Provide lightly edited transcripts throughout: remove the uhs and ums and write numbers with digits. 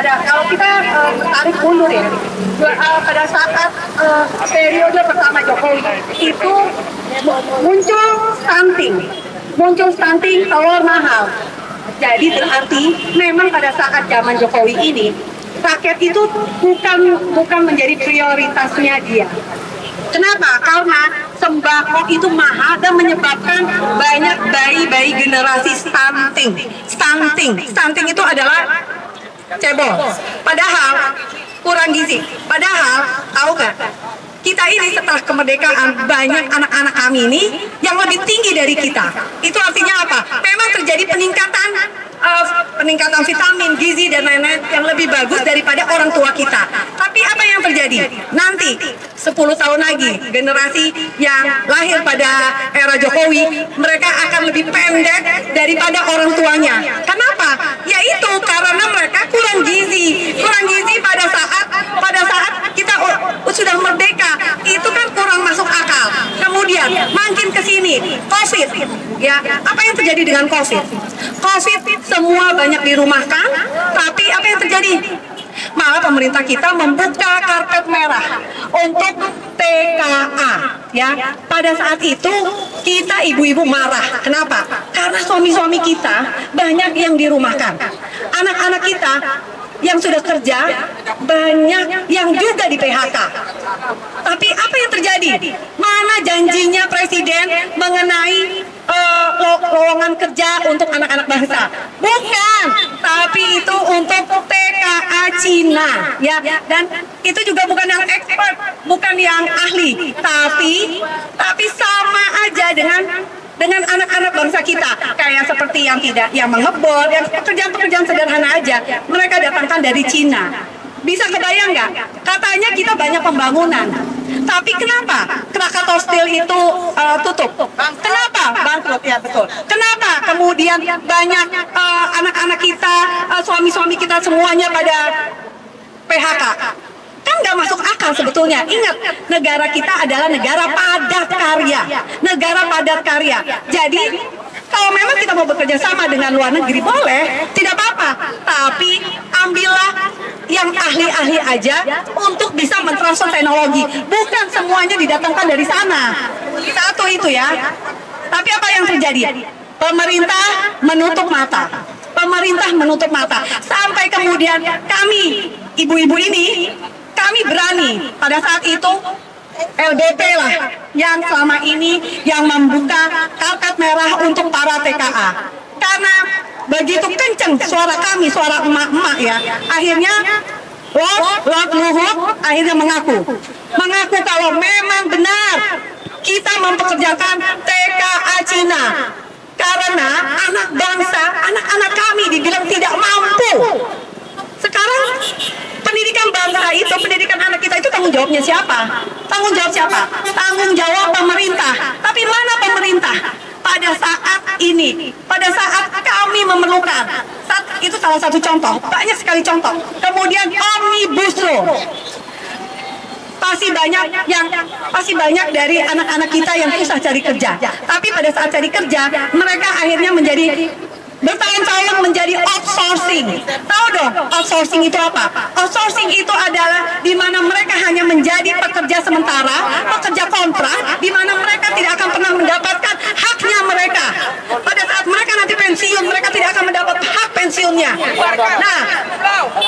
kalau kita tarik mundur ya, pada saat periode pertama Jokowi itu muncul stunting telur mahal. Jadi berarti memang pada saat zaman Jokowi ini rakyat itu bukan menjadi prioritasnya dia. Kenapa? Karena sembako itu mahal dan menyebabkan banyak bayi-bayi generasi stunting. Stunting itu adalah cebol. Padahal kurang gizi. Padahal tahu nggak? Kita ini setelah kemerdekaan banyak anak-anak kami ini yang lebih tinggi dari kita. Itu artinya apa? Memang terjadi peningkatan vitamin, gizi dan lain-lain yang lebih bagus daripada orang tua kita. Tapi apa yang terjadi? Nanti 10 tahun lagi generasi yang lahir pada era Jokowi mereka akan lebih pendek daripada orang tuanya. Kenapa? Yaitu karena mereka kurang gizi pada saat kita sudah merdeka itu kan kurang masuk akal. Kemudian makin ke sini COVID ya, apa yang terjadi dengan COVID semua banyak dirumahkan, tapi apa yang terjadi? Malah pemerintah kita membuka karpet merah untuk TKA ya. Pada saat itu kita ibu-ibu marah. Kenapa? Karena suami-suami kita banyak yang dirumahkan. Anak-anak kita yang sudah kerja banyak yang juga di PHK. Tapi apa yang terjadi? Mana janjinya Presiden mengenai lowongan kerja untuk anak-anak bangsa? Bukan, tapi itu untuk TKA Cina ya. Dan itu juga bukan yang expert, bukan yang ahli, tapi sama aja dengan anak-anak bangsa kita, kayak seperti yang mengebor, yang pekerjaan-pekerjaan sederhana aja mereka datangkan dari Cina. Bisa kebayang nggak? Katanya kita banyak pembangunan, tapi kenapa Krakatau Steel itu tutup? Kenapa bangkrut? Ya betul. Kenapa kemudian banyak anak-anak kita, suami-suami kita semuanya pada PHK? Kan nggak masuk akal sebetulnya. Ingat, negara kita adalah negara padat karya. Jadi kalau memang kita mau bekerja sama dengan luar negeri boleh, tidak apa-apa. Tapi ambillah yang ahli-ahli aja untuk bisa mentransfer teknologi. Bukan semuanya didatangkan dari sana. Satu itu ya. Tapi apa yang terjadi? Pemerintah menutup mata. Sampai kemudian kami, ibu-ibu ini, kami berani pada saat itu LDP lah yang selama ini yang membuka karpet merah untuk para TKA. Karena begitu kenceng suara kami, suara emak-emak ya, akhirnya Lord Luhut akhirnya mengaku kalau memang benar kita mempekerjakan TKA Cina karena anak bangsa, anak-anak kami dibilang tidak mampu. Sekarang pendidikan bangsa itu, pendidikan anak kita itu tanggung jawabnya siapa? Tanggung jawab pemerintah. Tapi mana pemerintah? Pada saat ini, pada saat kami memerlukan, itu salah satu contoh, banyak sekali contoh. Kemudian Omnibus Law. Pasti banyak dari anak-anak kita yang susah cari kerja. Tapi pada saat cari kerja, mereka akhirnya menjadi bertahun-tahun menjadi outsourcing. Tahu dong outsourcing itu apa? Outsourcing itu adalah di mana mereka hanya menjadi pekerja sementara, pekerja kontrak, di mana mereka tidak akan pernah mendapatkan haknya mereka. Pada saat mereka nanti pensiun, mereka tidak akan mendapat hak pensiunnya. Nah,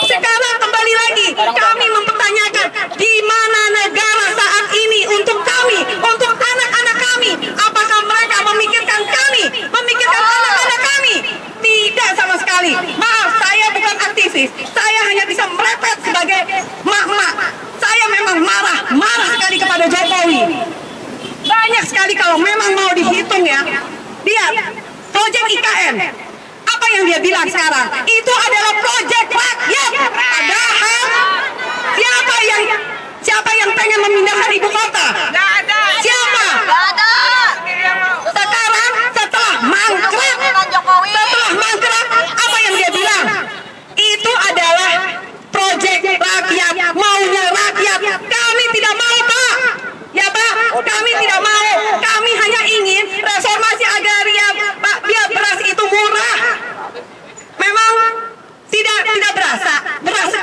sekarang kembali lagi kami mempertanyakan di mana negara saat ini untuk kami, untuk anak-anak kami? Apakah mereka memikirkan kami, memikirkan anak-anak kami? Tidak sama sekali. Maaf, saya bukan aktivis. Saya hanya bisa merepet sebagai mak-mak. Saya memang marah sekali kepada Jokowi. Banyak sekali kalau memang mau dihitung ya. Lihat, proyek IKN. Apa yang dia bilang sekarang? Itu adalah proyek rakyat. Padahal siapa yang pengen memindahkan ibu kota? Nggak ada. Siapa? Nggak ada. Sekarang setelah mangkrak, apa yang dia bilang? Itu adalah proyek rakyat, maunya rakyat. Kami tidak mau, Pak. Ya, Pak, kami tidak mau. Kami hanya ingin reformasi agraria, Pak, biar beras itu murah. Memang tidak berasa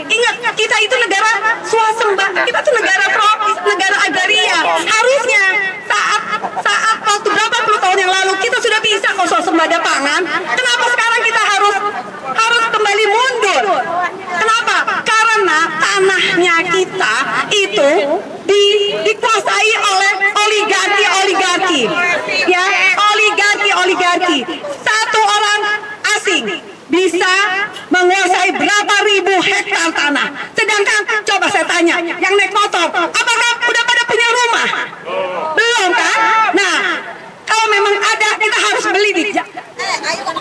Ingat, kita itu negara swasembada, kita itu negara negara agraria. Harusnya saat waktu berapa puluh tahun yang lalu kita sudah bisa kok swasembada pangan. Kenapa sekarang kita harus kembali mundur? Kenapa? Karena tanahnya kita itu dikuasai oleh oligarki, ya, oligarki. Satu orang asing bisa menguasai berapa ribu hektar tanah. Sedangkan coba saya tanya, yang naik motor, apakah udah pada punya rumah? Belum kan? Nah, kalau memang ada, kita harus beli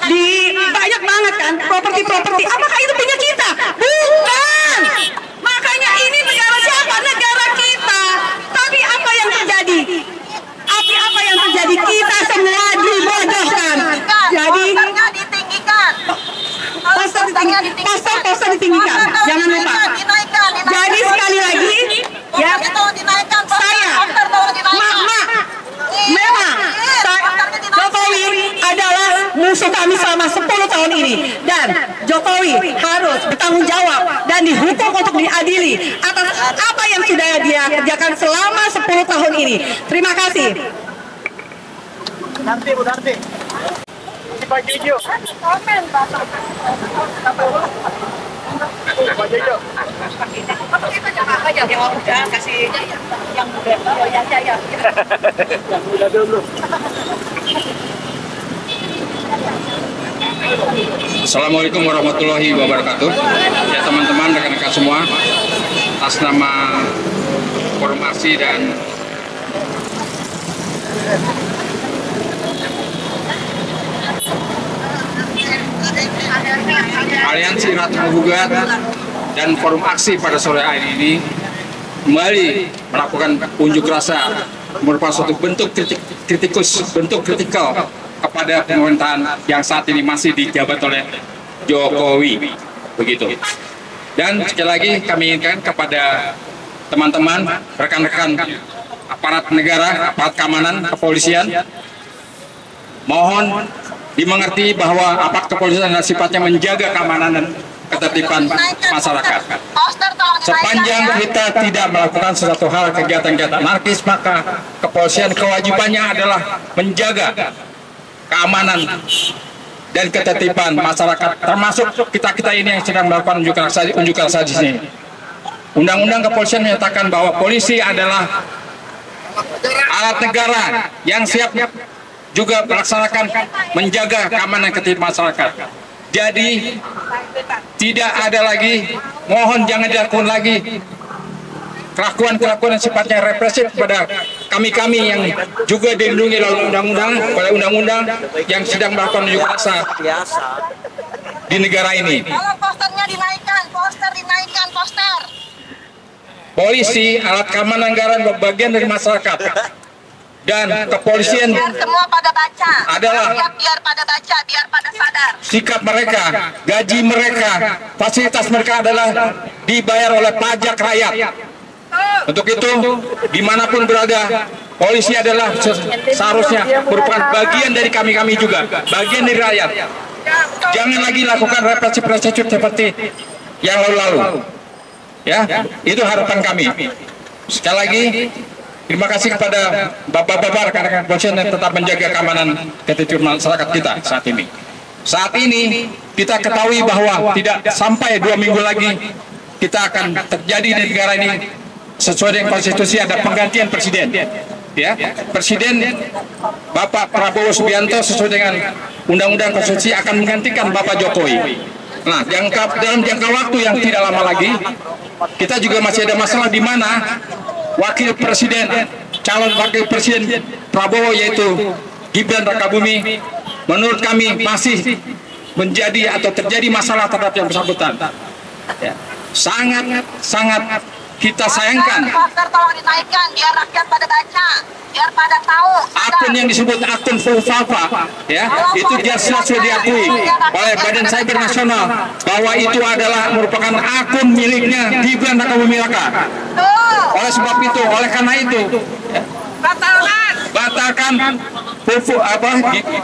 di banyak banget kan properti. Apakah itu punya kita? Bukan. Makanya ini negara siapa? Negara kita. Tapi apa yang terjadi? Apa yang terjadi? Kita semua dibodohkan. Jadi poster ditinggikan. Jangan lupa. Jadi sekali lagi, ya, saya, memang Jokowi adalah musuh kami selama 10 tahun ini, dan Jokowi harus bertanggung jawab dan dihukum untuk diadili atas apa yang sudah dia kerjakan selama 10 tahun ini. Terima kasih. Nanti Bu Darti. Pak Jojo. Komen Pak. Pak Jojo. Kita jangan aja yang muda kasih yang muda. Oh ya. Yang muda dulu. Assalamualaikum warahmatullahi wabarakatuh. Ya teman-teman, rekan-rekan semua, atas nama Formasi dan Aliansi Ratu Menggugat dan Forum Aksi pada sore hari ini kembali melakukan unjuk rasa merupakan suatu bentuk kritikal kepada pemerintahan yang saat ini masih dijabat oleh Jokowi, begitu. Dan sekali lagi kami inginkan kepada teman-teman, rekan-rekan aparat negara, aparat keamanan, kepolisian, mohon dimengerti bahwa aparat kepolisian adalah sifatnya menjaga keamanan dan ketertiban masyarakat. Sepanjang kita tidak melakukan sesuatu hal kegiatan-kegiatan anarkis, maka kepolisian kewajibannya adalah menjaga keamanan dan ketertiban masyarakat, termasuk kita ini yang sedang melakukan unjuk rasa di sini. Undang-undang kepolisian menyatakan bahwa polisi adalah alat negara yang siap juga melaksanakan menjaga keamanan ketertiban masyarakat. Jadi tidak ada lagi, mohon jangan dilakukan lagi kelakuan-kelakuan yang sifatnya represif pada kami-kami yang juga dilindungi oleh undang-undang yang sedang melakukan unjuk rasa di negara ini. Tolong posternya dinaikkan, poster. Polisi, alat keamanan negara bagian dari masyarakat, dan kepolisian biar semua pada baca adalah biar pada baca, biar pada sadar. Sikap mereka, gaji mereka, fasilitas mereka adalah dibayar oleh pajak rakyat. Untuk itu, dimanapun berada, polisi adalah seharusnya merupakan bagian dari kami juga, bagian dari rakyat. Jangan lagi lakukan represif seperti yang lalu-lalu. Ya, itu harapan kami. Sekali lagi, terima kasih kepada bapak-bapak rekan-rekan kepolisian yang tetap menjaga keamanan ketertiban masyarakat kita saat ini. Saat ini kita ketahui bahwa tidak sampai 2 minggu lagi kita akan terjadi di negara ini sesuai dengan konstitusi, ada penggantian presiden. Ya, Presiden Bapak Prabowo Subianto sesuai dengan Undang-Undang Konstitusi akan menggantikan Bapak Jokowi. Nah, dalam jangka waktu yang tidak lama lagi, kita juga masih ada masalah di mana calon wakil presiden Prabowo yaitu Gibran Rakabuming, menurut kami masih menjadi atau terjadi masalah terhadap yang bersangkutan. Ya. Sangat kita sayangkan. Poster tolong dinaikkan biar rakyat pada baca, biar pada tahu. Akun yang disebut akun Fulfafa, ya, itu dia sudah diakui oleh Badan Cyber Nasional bahwa itu adalah merupakan akun miliknya Gibran Rakabuming Raka. Oleh sebab itu, oleh karena itu, ya, batalkan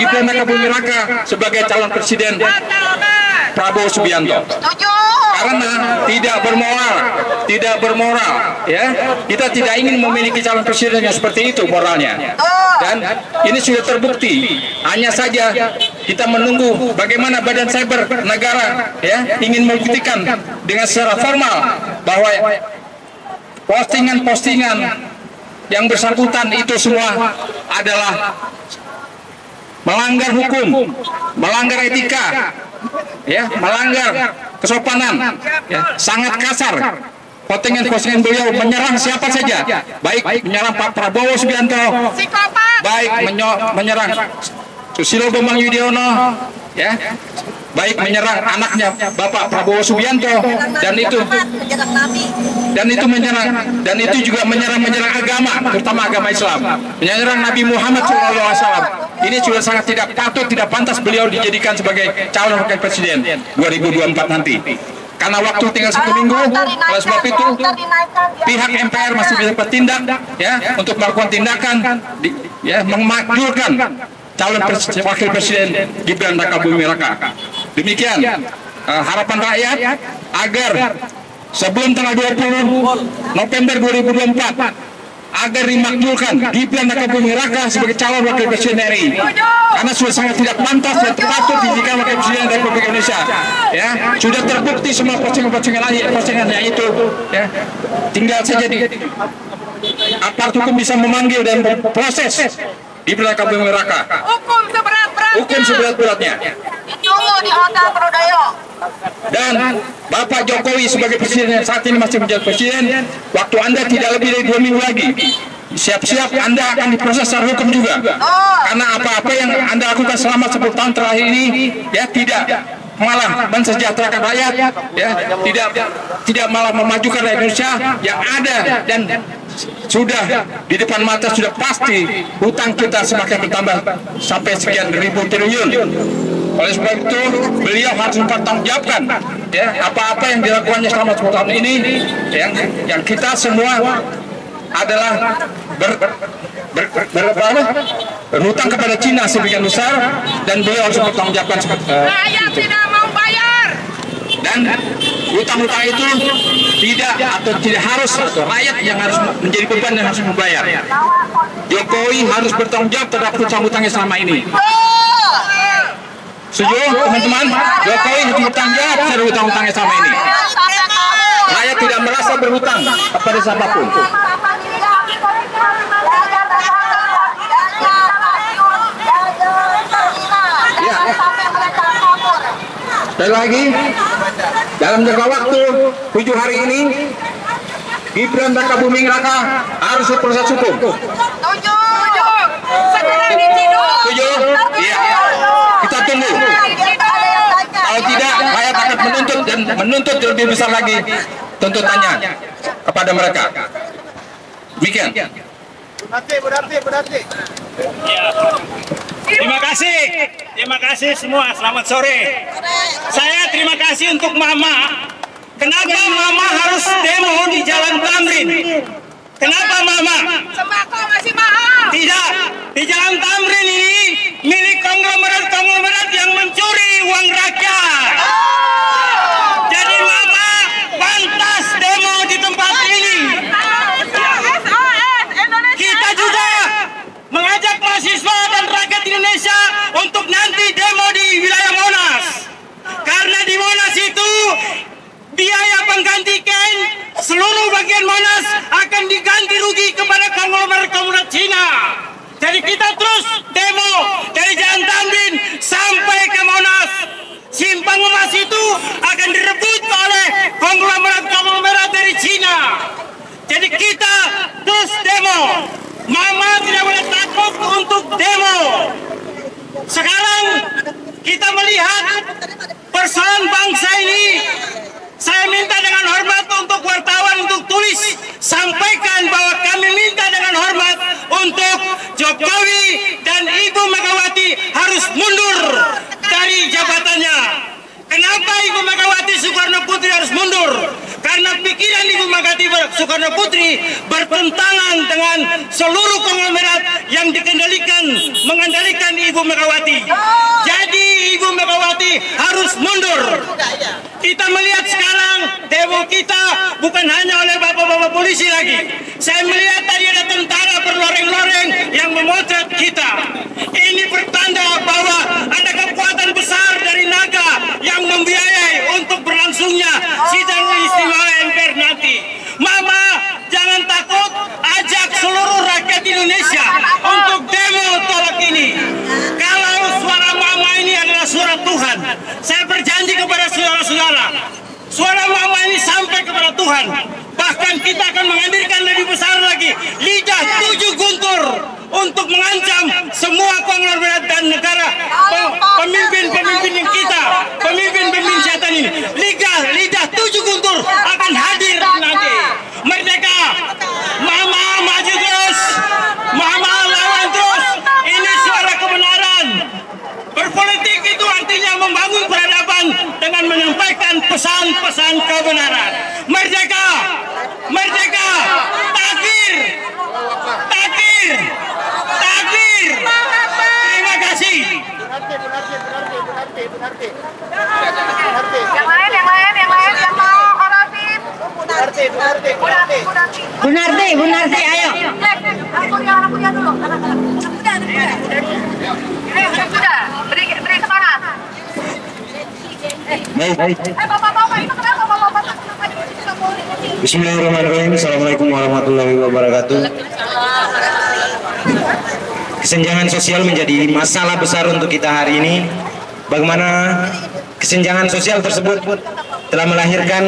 Gibran Rakabuming Raka sebagai calon presiden Prabowo Subianto. Setuju. Karena tidak bermoral, ya. Kita tidak ingin memiliki calon presiden yang seperti itu moralnya. Dan ini sudah terbukti. Hanya saja kita menunggu bagaimana Badan Cyber Negara, ya, ingin membuktikan dengan secara formal bahwa postingan-postingan yang bersangkutan itu semua adalah melanggar hukum, melanggar etika, ya, melanggar kesopanan, ya, sangat kasar. Postingan-postingan beliau menyerang siapa saja, baik menyerang Pak Prabowo Subianto, baik menyerang Susilo Bambang Yudhoyono, ya, baik menyerang anaknya Bapak Prabowo Subianto, dan itu juga menyerang agama, terutama agama Islam, menyerang Nabi Muhammad SAW. Ini sudah sangat tidak patut, tidak pantas beliau dijadikan sebagai calon wakil presiden 2024 nanti. Karena waktu tinggal 1 minggu, oleh sebab itu pihak MPR masih bisa bertindak, ya, untuk melakukan tindakan, ya, memakzulkan calon wakil presiden Gibran Rakabuming Raka. Demikian harapan rakyat agar sebelum tanggal 20 November 2024 agar dimakzulkan Gibran Rakabuming Raka sebagai calon wakil presiden RI, karena sudah sangat tidak pantas dan patut dijadikan wakil presiden Republik Indonesia. Ya, sudah terbukti semua postingannya itu, ya, tinggal saja di aparat hukum bisa memanggil dan berproses Gibran Rakabuming Raka. Hukum seberat-beratnya. Ditunggu di Hotel Prodayo. Dan Bapak Jokowi sebagai presiden yang saat ini masih menjadi presiden, waktu Anda tidak lebih dari 2 minggu lagi. Siap-siap Anda akan diproses secara hukum juga. Karena apa-apa yang Anda lakukan selama 10 tahun terakhir ini, ya, tidak malah mensejahterakan rakyat, ya, tidak malah memajukan rakyat Indonesia yang ada, dan sudah di depan mata sudah pasti hutang kita semakin bertambah sampai sekian ribu triliun. Oleh sebab itu beliau harus mempertanggungjawabkan, ya, apa-apa yang dilakukannya selama 10 tahun ini, yang kita semua adalah berhutang kepada Cina sebagian besar, dan beliau harus mempertanggungjawabkan Rakyat tidak mau bayar. dan hutang-hutang itu tidak harus, atau rakyat yang harus menjadi beban dan harus membayar. Jokowi harus bertanggung jawab terhadap hutang-hutangnya selama ini. Setuju, teman-teman? Jokowi harus bertanggung jawab terhadap hutang-hutangnya selama ini. Rakyat tidak merasa berhutang kepada siapapun. Sekali lagi, dalam jangka waktu 7 hari ini, Gibran Rakabuming Raka harus berproses hukum. Setuju. Segera diciduk. Setuju? Iya. Kita tunggu. Kalau tidak, rakyat akan menuntut lebih besar lagi tuntutannya kepada mereka. Demikian. Berarti. Terima kasih semua. Selamat sore. Saya terima kasih untuk Mama. Kenapa Mama harus demo di Jalan Tamrin? Kenapa Mama? Sembako masih mahal. Tidak. Di Jalan Tamrin ini milik konglomerat yang mencuri uang rakyat. Jadi Mama pantas demo di tempat ini. Kita juga mengajak mahasiswa dan rakyat Indonesia untuk nanti demo di wilayah Monas. Karena di Monas itu biaya penggantikan seluruh bagian Monas akan diganti rugi kepada konglomerat Cina. Jadi kita terus demo dari Jalan Tamrin sampai ke Monas. Simpang Emas itu akan direbut oleh konglomerat dari Cina. Jadi kita terus demo. Mama tidak boleh takut untuk demo. Sekarang kita melihat persoalan bangsa ini. Saya minta dengan hormat untuk wartawan untuk tulis, sampaikan bahwa kami minta dengan hormat untuk Jokowi dan Ibu Megawati harus mundur dari jabatannya. Kenapa Ibu Megawati Soekarno Putri harus mundur? Karena pikiran Ibu Megawati Soekarno Putri bertentangan dengan seluruh konglomerat yang mengendalikan Ibu Megawati. Jadi Ibu Megawati Megawati harus mundur. Kita melihat sekarang demo kita bukan hanya oleh bapak-bapak polisi lagi. Saya melihat tadi ada tentara berloreng-loreng yang memotret kita. Ini pertanda bahwa ada kekuatan besar dari naga yang membiayai untuk berlangsungnya sidang istimewa MPR nanti. Mama, jangan takut, ajak seluruh rakyat Indonesia untuk demo tolak ini. Kalau suara mama ini adalah suara Tuhan, saya berjanji kepada saudara-saudara, suara mama ini sampai kepada Tuhan. Bahkan kita akan menghadirkan lebih besar lagi, lidah 7 guntur untuk mengancam semua konglomerat dan negara, pemimpin-pemimpin kita, pemimpin-pemimpin setan ini. Lidah 7 guntur akan hadir nanti. Merdeka, mama maju terus, mama lawan terus. Ini suara kebenaran. Berpolitik itu artinya membangun peradaban dengan menyampaikan pesan-pesan kebenaran. Merdeka, merdeka, takbir, takbir, takbir. Terima kasih. Yang lain yang mau orasi. Bu Narti, ayo. Anak kuda dulu. Ayo, anak kuda. Beri semangat. Baik. Bapak-bapak itu kenapa bapak-bapak? Bismillahirrahmanirrahim. Assalamualaikum warahmatullahi wabarakatuh. Kesenjangan sosial menjadi masalah besar untuk kita hari ini. Bagaimana kesenjangan sosial tersebut telah melahirkan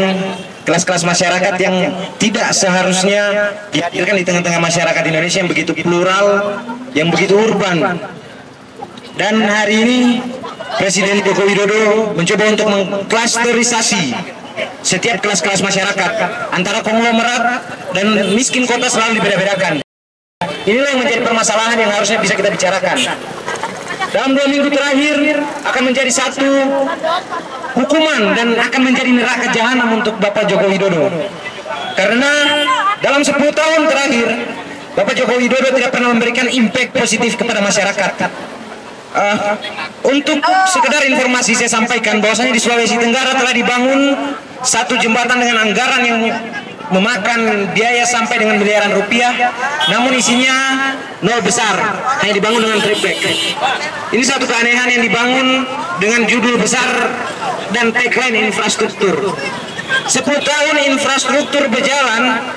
kelas-kelas masyarakat yang tidak seharusnya dihadirkan di tengah-tengah masyarakat Indonesia yang begitu plural, yang begitu urban. Dan hari ini Presiden Joko Widodo mencoba untuk mengklasterisasi setiap kelas-kelas masyarakat antara konglomerat dan miskin kota selalu dibeda-bedakan. Inilah yang menjadi permasalahan yang harusnya bisa kita bicarakan. Dalam 2 minggu terakhir akan menjadi satu hukuman dan akan menjadi neraka jahanam untuk Bapak Joko Widodo. Karena dalam 10 tahun terakhir Bapak Joko Widodo tidak pernah memberikan impact positif kepada masyarakat. Untuk sekedar informasi saya sampaikan bahwasanya di Sulawesi Tenggara telah dibangun satu jembatan dengan anggaran yang memakan biaya sampai dengan miliaran rupiah, namun isinya nol besar, hanya dibangun dengan triplek. Ini satu keanehan yang dibangun dengan judul besar dan tagline infrastruktur. 10 tahun infrastruktur berjalan,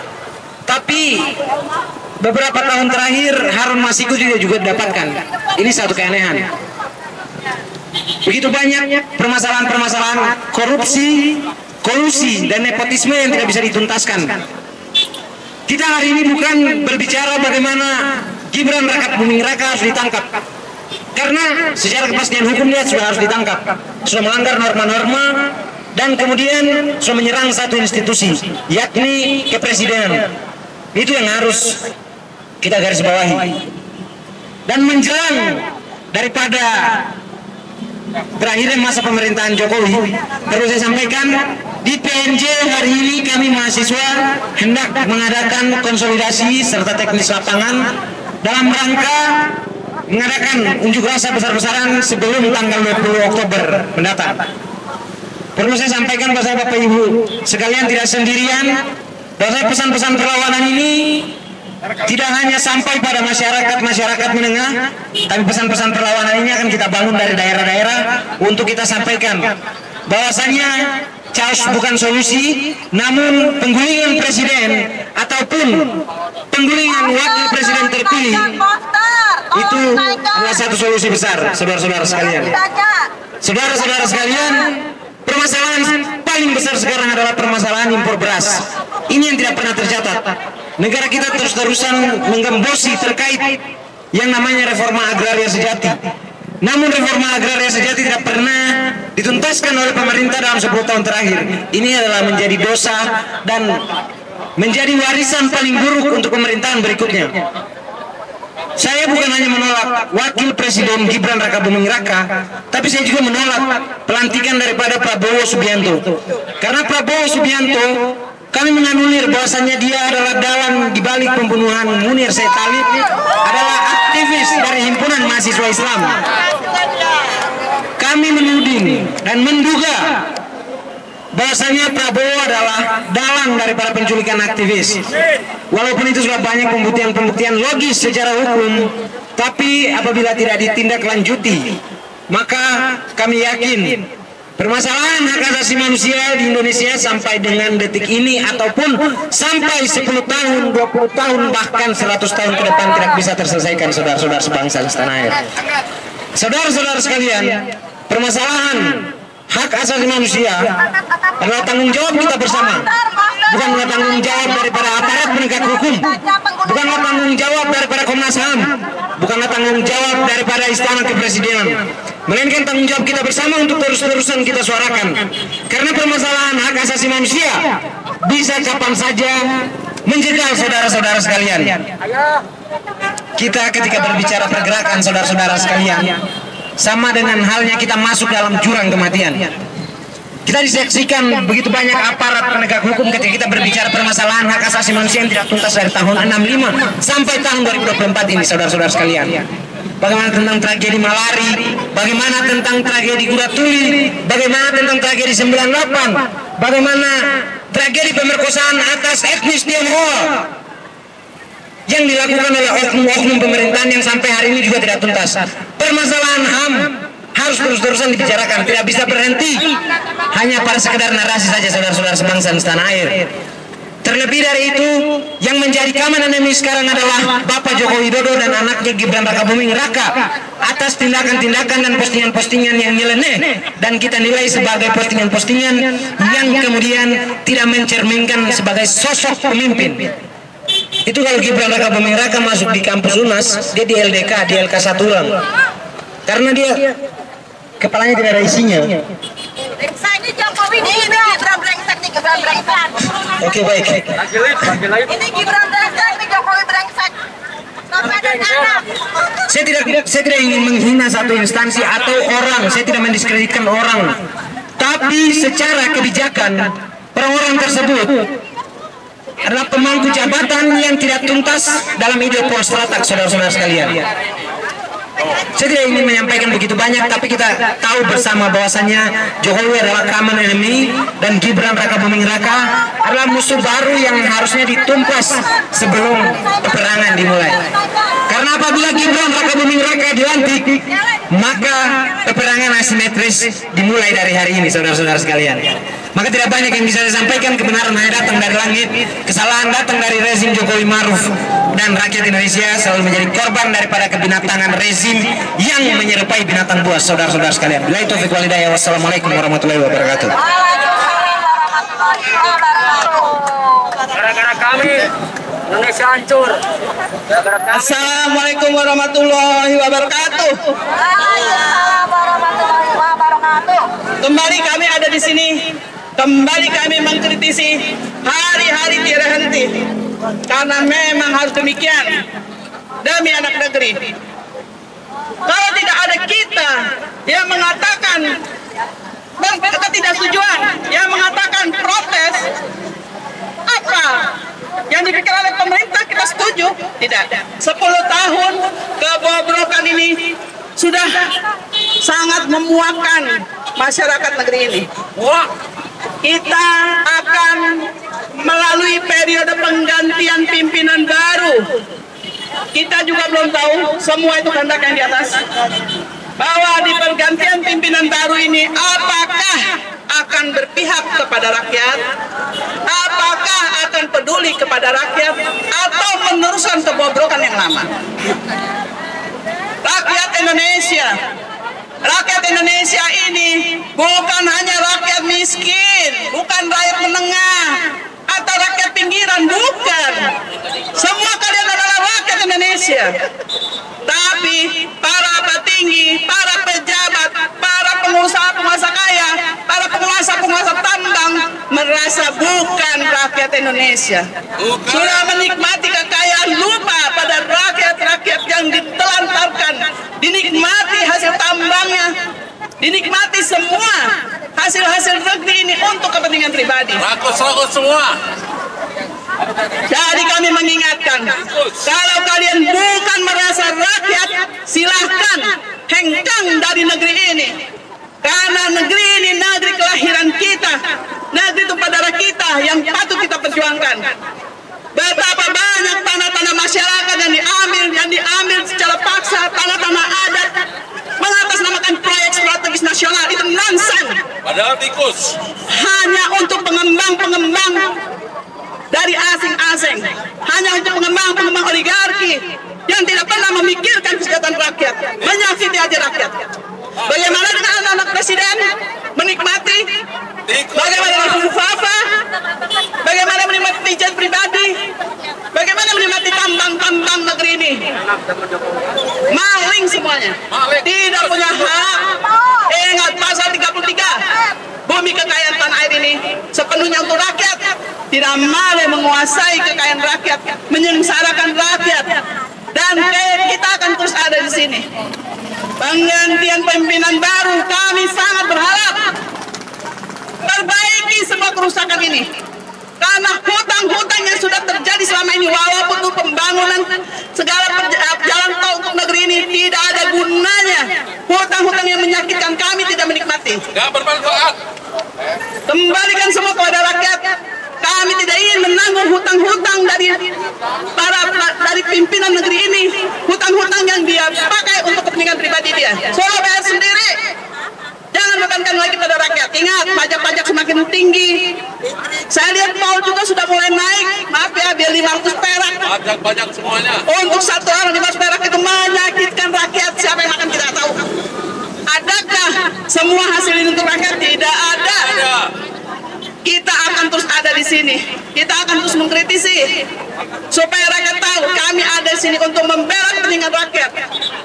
tapi beberapa tahun terakhir Harun Masiku juga didapatkan. Ini satu keanehan. Begitu banyak permasalahan-permasalahan korupsi, kolusi, dan nepotisme yang tidak bisa dituntaskan. Kita hari ini bukan berbicara bagaimana Gibran Rakabuming Raka harus ditangkap, karena secara kepastian hukum dia sudah harus ditangkap, sudah melanggar norma-norma dan kemudian sudah menyerang satu institusi, yakni kepresidenan. Itu yang harus kita garis bawahi. Dan menjelang daripada berakhirnya masa pemerintahan Jokowi, perlu saya sampaikan, di PNJ hari ini kami mahasiswa hendak mengadakan konsolidasi serta teknis lapangan dalam rangka mengadakan unjuk rasa besar-besaran sebelum tanggal 20 Oktober mendatang. Perlu saya sampaikan kepada Bapak Ibu sekalian, tidak sendirian, bahwa pesan-pesan perlawanan ini tidak hanya sampai pada masyarakat menengah, tapi pesan-pesan perlawanan ini akan kita bangun dari daerah-daerah untuk kita sampaikan bahwasanya chaos bukan solusi, namun penggulingan presiden ataupun penggulingan wakil presiden terpilih itu adalah satu solusi besar, saudara-saudara sekalian. Saudara-saudara sekalian, permasalahan paling besar sekarang adalah permasalahan impor beras. Ini yang tidak pernah tercatat. Negara kita terus-terusan menggembosi terkait yang namanya reforma agraria sejati. Namun reforma agraria sejati tidak pernah dituntaskan oleh pemerintah dalam 10 tahun terakhir. Ini adalah menjadi dosa dan menjadi warisan paling buruk untuk pemerintahan berikutnya. Saya bukan hanya menolak wakil presiden Gibran Rakabuming Raka, tapi saya juga menolak pelantikan daripada Prabowo Subianto. Karena Prabowo Subianto, kami menganulir bahwasannya dia adalah dalang dibalik pembunuhan Munir Said Talib, adalah aktivis dari himpunan mahasiswa Islam. kami menuding dan menduga bahwasanya Prabowo adalah dalang daripada penculikan aktivis. Walaupun itu sudah banyak pembuktian logis secara hukum, tapi apabila tidak ditindaklanjuti, maka kami yakin permasalahan hak asasi manusia di Indonesia sampai dengan detik ini ataupun sampai 10 tahun, 20 tahun, bahkan 100 tahun ke depan tidak bisa terselesaikan, saudara-saudara sebangsa dan setanah air. Saudara-saudara sekalian, permasalahan hak asasi manusia adalah tanggung jawab kita bersama, bukanlah tanggung jawab daripada aparat penegak hukum, bukanlah tanggung jawab daripada Komnas HAM, bukanlah tanggung jawab daripada Istana Kepresidenan, melainkan tanggung jawab kita bersama untuk terus-terusan kita suarakan. Karena permasalahan hak asasi manusia bisa kapan saja menjegal saudara-saudara sekalian. Kita ketika berbicara pergerakan saudara-saudara sekalian, sama dengan halnya kita masuk dalam jurang kematian. Kita disaksikan begitu banyak aparat penegak hukum ketika kita berbicara permasalahan hak asasi manusia yang tidak tuntas dari tahun 65 sampai tahun 2024 ini, saudara-saudara sekalian. Bagaimana tentang tragedi Malari, bagaimana tentang tragedi Kudatuli, bagaimana tentang tragedi 98, bagaimana tragedi pemerkosaan atas etnis Tionghoa yang dilakukan oleh oknum-oknum pemerintahan yang sampai hari ini juga tidak tuntas. Permasalahan HAM harus terus-terusan dibicarakan, tidak bisa berhenti hanya pada sekedar narasi saja, saudara-saudara sebangsa dan setanah air. Terlebih dari itu, yang menjadi common enemy sekarang adalah Bapak Joko Widodo dan anaknya Gibran Rakabuming Raka atas tindakan-tindakan dan postingan-postingan yang nyeleneh dan kita nilai sebagai postingan-postingan yang kemudian tidak mencerminkan sebagai sosok pemimpin. Itu kalau Gibran Rakabuming Raka masuk di kampus UNAS, dia di LDK, di LK Satulang, karena dia kepalanya tidak ada isinya. Ini Jokowi ini Gibran brengsek nih, Gibran brengsek. Oke, baik. Ini Gibran brengsek nih, Jokowi brengsek. Saya tidak ingin menghina satu instansi atau orang, saya tidak mendiskreditkan orang. Tapi secara kebijakan, orang-orang tersebut adalah pemangku jabatan yang tidak tuntas dalam ide prostratak, saudara-saudara sekalian. Saya tidak ingin menyampaikan begitu banyak, tapi kita tahu bersama bahwasannya Jokowi adalah common enemy dan Gibran Rakabuming Raka adalah musuh baru yang harusnya ditumpas sebelum peperangan dimulai. Karena apabila Gibran Rakabuming Raka dilantik, maka peperangan asimetris dimulai dari hari ini, saudara-saudara sekalian. Maka tidak banyak yang bisa saya sampaikan, kebenaran hanya datang dari langit, kesalahan datang dari rezim Jokowi Maruf, dan rakyat Indonesia selalu menjadi korban daripada kebinatangan rezim yang menyerupai binatang buas, saudara-saudara sekalian. Billahi taufiq wal hidayah. Wassalamualaikum warahmatullahi wabarakatuh. Gara-gara kami Indonesia hancur. Assalamualaikum warahmatullahi wabarakatuh. Kembali kami ada di sini. Kembali kami mengkritisi hari-hari tiada henti. Karena memang harus demikian demi anak negeri. Kalau tidak ada kita yang mengatakan ketidaksetujuan, yang mengatakan protes, apa yang dipikir oleh pemerintah kita setuju? Tidak. 10 tahun kebobrokan ini sudah sangat memuakkan masyarakat negeri ini. Kita akan melalui periode penggantian pimpinan baru. Kita juga belum tahu, semua itu kehendak yang di atas, bahwa di pergantian pimpinan baru ini apakah akan berpihak kepada rakyat, apakah akan peduli kepada rakyat, atau meneruskan kebobrokan yang lama. Rakyat Indonesia ini bukan hanya rakyat miskin, bukan rakyat menengah atau rakyat pinggiran, bukan. Semua kalian adalah rakyat Indonesia. Tapi para petinggi, para pejabat, para pengusaha-pengusaha kaya, para penguasa-penguasa tambang merasa bukan rakyat Indonesia. Sudah menikmati kekayaan, lupa pada rakyat-rakyat yang ditelantarkan, dinikmati hasil tambangnya, dinikmati semua hasil-hasil negeri ini untuk kepentingan pribadi. Rakus-rakus semua. Jadi kami mengingatkan, kalau kalian bukan merasa rakyat, silahkan hengkang dari negeri ini. Karena negeri ini negeri kelahiran kita, negeri tumpah darah kita yang patut kita perjuangkan. Betapa banyak tanah-tanah masyarakat yang diambil secara paksa, tanah-tanah adat, mengatasnamakan proyek strategis nasional, itu nonsen. Padahal tikus. Hanya untuk pengembang-pengembang dari asing-asing, hanya untuk pengembang-pengembang oligarki yang tidak pernah memikirkan kesejahteraan rakyat, menyakiti hati rakyat. Bagaimana dengan anak-anak presiden menikmati? Bagaimana dengan Fufu Fafa? Bagaimana menikmati jet pribadi? Bagaimana menikmati tambang-tambang negeri ini? Maling semuanya. Tidak punya hak. Ingat pasal 33. Bumi kekayaan tanah air ini sepenuhnya untuk rakyat. Tidak boleh menguasai kekayaan rakyat, menyengsarakan rakyat. Dan kita akan terus ada di sini. Penggantian pimpinan baru, kami sangat berharap perbaiki semua kerusakan ini. Karena hutang-hutang yang sudah terjadi selama ini, walaupun untuk pembangunan segala jalan tol untuk negeri ini, tidak ada gunanya. Hutang-hutang yang menyakitkan kami tidak menikmati. Gak bermanfaat. Kembalikan semua kepada rakyat. Kami tidak ingin menanggung hutang-hutang dari pimpinan negeri ini, hutang-hutang yang dia pakai untuk kepentingan pribadi dia. Solo bayar sendiri. Jangan bebankan lagi pada rakyat. Ingat, pajak-pajak semakin tinggi. Saya lihat tol juga sudah mulai naik. Maaf ya, biar 500 perak. Pajak semuanya. Untuk satu orang 500 perak itu menyakitkan rakyat. Siapa yang akan kita tahu? Adakah semua hasil ini untuk rakyat? Tidak ada. Kita akan terus ada di sini. Kita akan terus mengkritisi supaya rakyat tahu kami ada di sini untuk membela kepentingan rakyat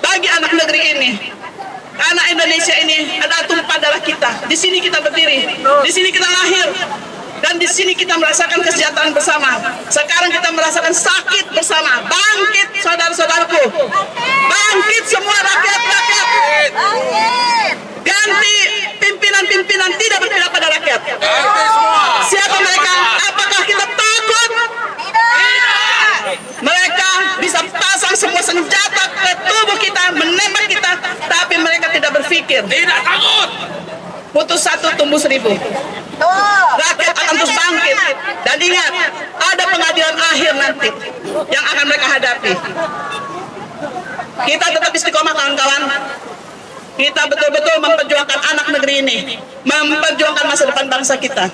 bagi anak negeri ini. Karena Indonesia ini adalah tumpah darah kita. Di sini kita berdiri, di sini kita lahir, dan di sini kita merasakan kesejahteraan bersama. Sekarang kita merasakan sakit bersama. Bangkit saudara-saudaraku, bangkit semua rakyat-rakyat. Ganti pimpinan-pimpinan tidak berpihak pada rakyat. Siapa mereka? Apakah kita takut? Tidak. Mereka bisa pasang semua senjata ke tubuh kita, menembak kita, tapi mereka tidak berpikir. Tidak takut. Putus satu tumbuh 1000. Rakyat akan terus bangkit. Dan ingat, ada pengadilan akhir nanti yang akan mereka hadapi. Kita tetap istiqomah kawan-kawan. Kita betul-betul memperjuangkan anak negeri ini, memperjuangkan masa depan bangsa kita.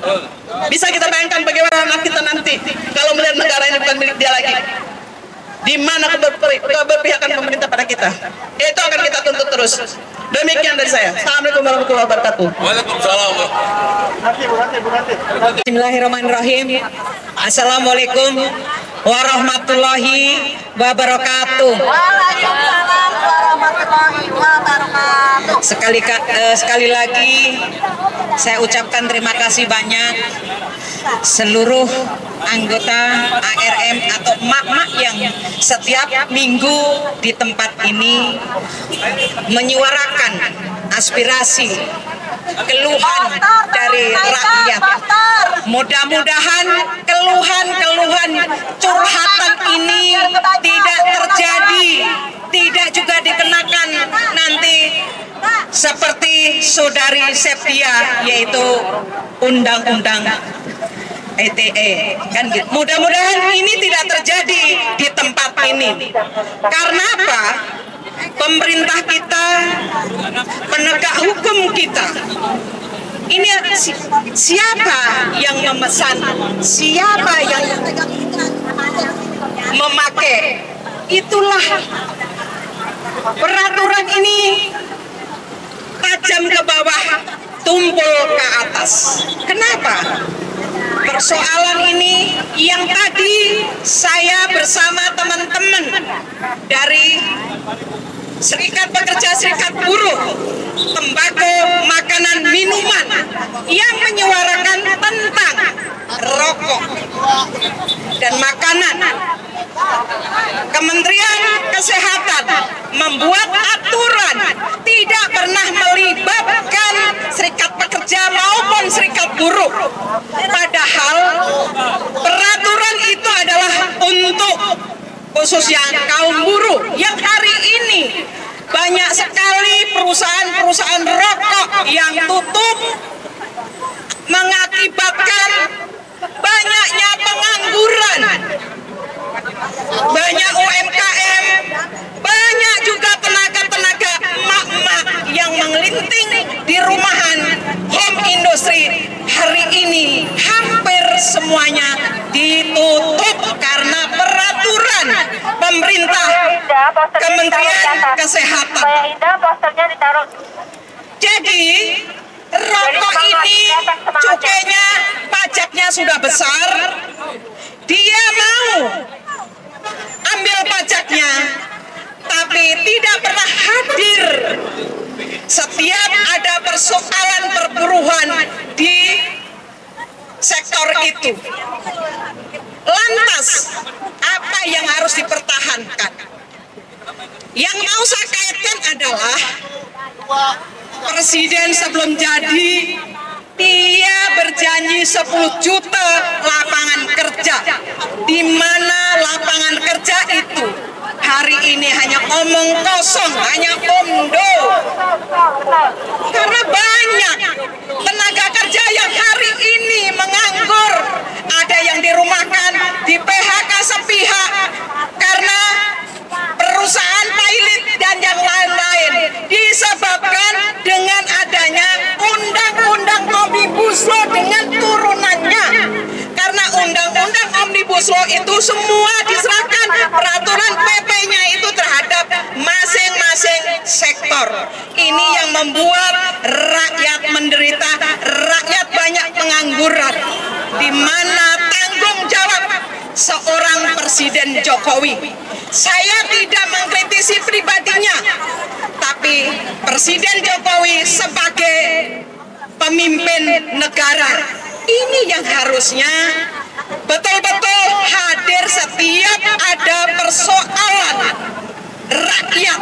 Bisa kita bayangkan bagaimana anak kita nanti kalau melihat negara ini bukan milik dia lagi. Di mana keberpihakan pemerintah pada kita. Itu akan kita tuntut terus. Demikian dari saya. Assalamualaikum warahmatullahi wabarakatuh. Waalaikumsalam. Bismillahirrahmanirrahim. Assalamualaikum warahmatullahi wabarakatuh. Waalaikumsalam warahmatullahi wabarakatuh. Sekali lagi saya ucapkan terima kasih banyak seluruh anggota ARM atau emak-emak yang setiap minggu di tempat ini menyuarakan aspirasi, keluhan dari rakyat. Mudah-mudahan keluhan-keluhan curhatan ini tidak terjadi, tidak juga dikenakan nanti seperti saudari Septia, yaitu undang-undang ITE kan gitu. Mudah-mudahan ini tidak terjadi di tempat ini. Karena apa? Pemerintah kita, penegak hukum kita, ini siapa yang memesan, siapa yang memakai, itulah peraturan ini tajam ke bawah, tumpul ke atas. Kenapa? Persoalan ini yang tadi saya bersama teman-teman dari Serikat Pekerja Serikat Buruh Tembakau, Makanan, Minuman yang menyuarakan tentang rokok dan makanan. Kementerian Kesehatan membuat aturan tidak pernah melibatkan serikat pekerja maupun serikat buruh. Padahal peraturan itu adalah untuk khususnya kaum buruh yang hari ini banyak sekali perusahaan-perusahaan rokok yang tutup, mengakibatkan banyaknya pengangguran, banyak UMKM, banyak juga tenaga-tenaga emak-emak yang menggelinting di rumahan home industry. Hari ini hampir semuanya ditutup karena peraturan pemerintah Kementerian Kesehatan. Jadi rokok ini cukainya, pajaknya sudah besar, dia mau ambil pajaknya, tapi tidak pernah hadir setiap ada persoalan perburuhan di sektor itu. Lantas, apa yang harus dipertahankan? Yang mau saya kaitkan adalah Presiden sebelum jadi, dia berjanji 10 juta lapangan kerja. Di mana lapangan kerja itu hari ini hanya omong kosong, hanya omdo. Karena banyak tenaga kerja yang hari ini menganggur, ada yang dirumahkan, di PHK sepihak karena perusahaan pilot dan yang lain-lain, disebabkan dengan adanya undang-undang Omnibus Law dengan turunannya. Karena undang-undang Omnibus Law itu semua diserahkan peraturan PP-nya itu terhadap masing-masing sektor. Ini yang membuat rakyat menderita, rakyat banyak pengangguran. Di mana tanggung jawab seorang Presiden Jokowi? Saya tidak mengkritisi pribadinya, tapi Presiden Jokowi sebagai pemimpin negara ini yang harusnya betul-betul hadir setiap ada persoalan rakyat